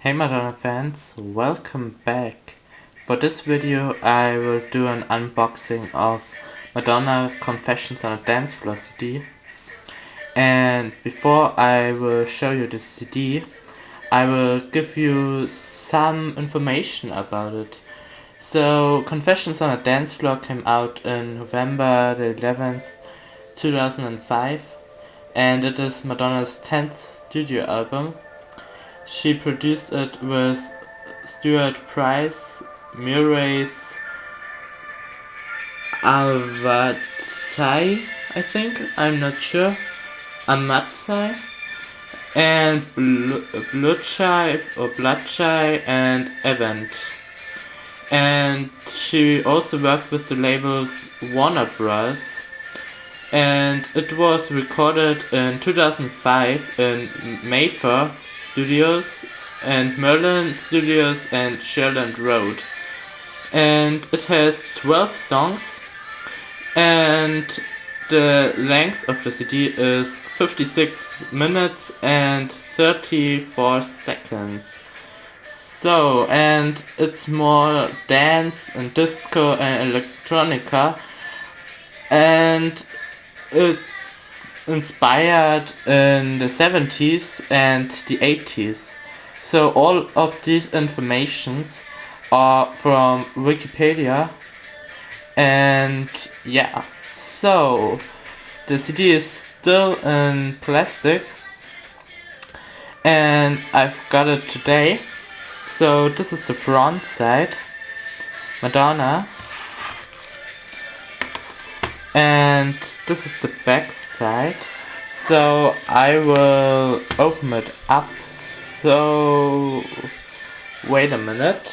Hey Madonna fans, welcome back. For this video I will do an unboxing of Madonna Confessions on a Dance Floor CD. And before I will show you the CD, I will give you some information about it. So Confessions on a Dance Floor came out in November the 11th, 2005, and it is Madonna's 10th studio album. She produced it with Stuart Price, Murray's Avatsai, I think, I'm not sure, Amatsai, and Bloodshai and Event. And she also worked with the label Warner Bros. And it was recorded in 2005 in Mayfair Studios and Merlin Studios and Sherland Road. And it has 12 songs, and the length of the CD is 56 minutes and 34 seconds. So, and it's more dance and disco and electronica, and it's inspired in the 70s and the 80s. So all of these informations are from Wikipedia, and yeah, so the CD is still in plastic and I've got it today. So this is the front side, Madonna, and this is the back side. So I will open it up. So wait a minute.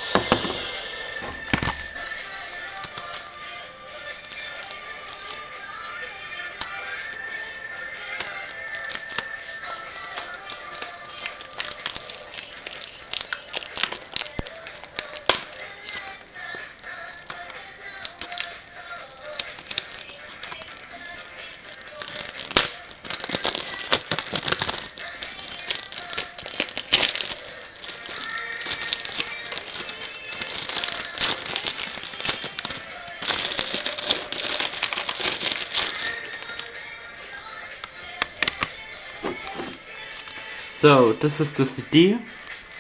So this is the CD,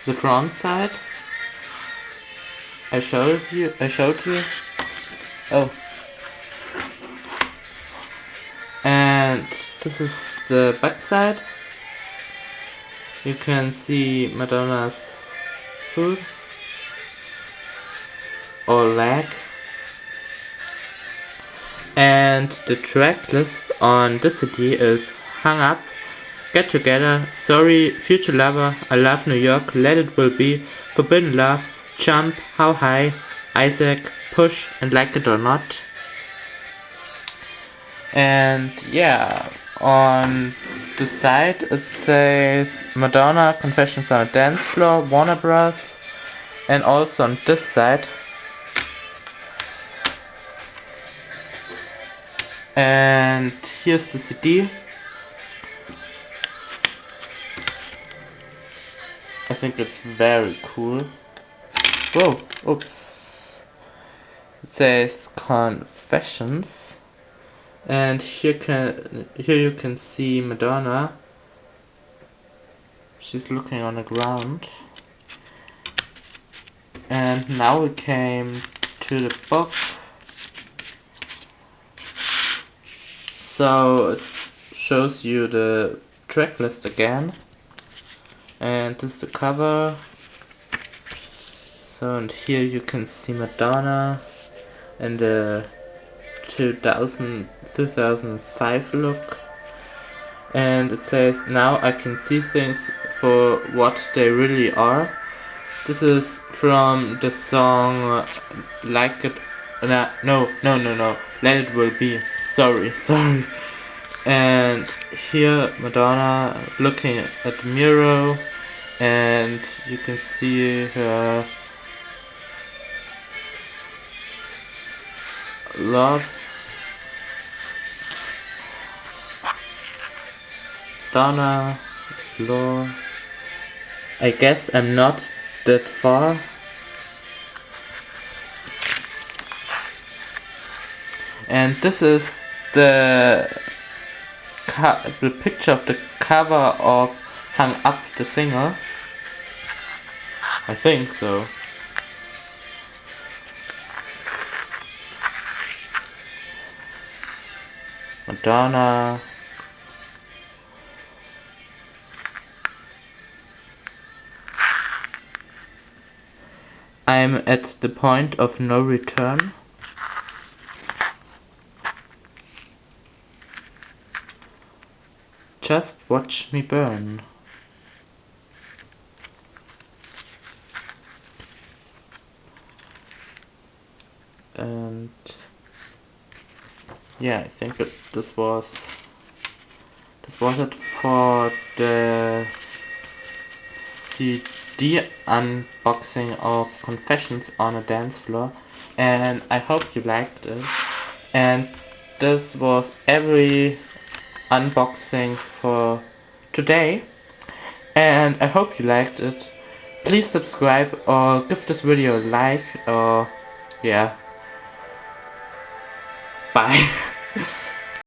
the front side. I showed you. Oh. And this is the back side. You can see Madonna's foot or leg. And the track list on this CD is Hung Up, Get Together, Sorry, Future Lover, I Love New York, Let It Will Be, Forbidden Love, Jump, How High, Isaac, Push, and Like It or Not. And yeah, on the side it says Madonna Confessions on a Dance Floor, Warner Bros. And also on this side. And here's the CD. I think it's very cool. Whoa, oops. It says Confessions. And here you can see Madonna. She's looking on the ground. And now we came to the book. So it shows you the track list again. And this is the cover. So, and here you can see Madonna in the 2005 look. And it says, now I can see things for what they really are. This is from the song Like It, no, Let It Will Be, sorry. And here Madonna looking at the mirror, and you can see her love, Donna, floor. I guess I'm not that far. And this is the picture of the cover of Hung Up the Singer. I think so. Madonna. I'm at the point of no return. Just watch me burn. And yeah, I think this was it for the CD unboxing of Confessions on a Dance Floor, and I hope you liked it. And this was every unboxing for today, and I hope you liked it. Please subscribe or give this video a like, or yeah, bye.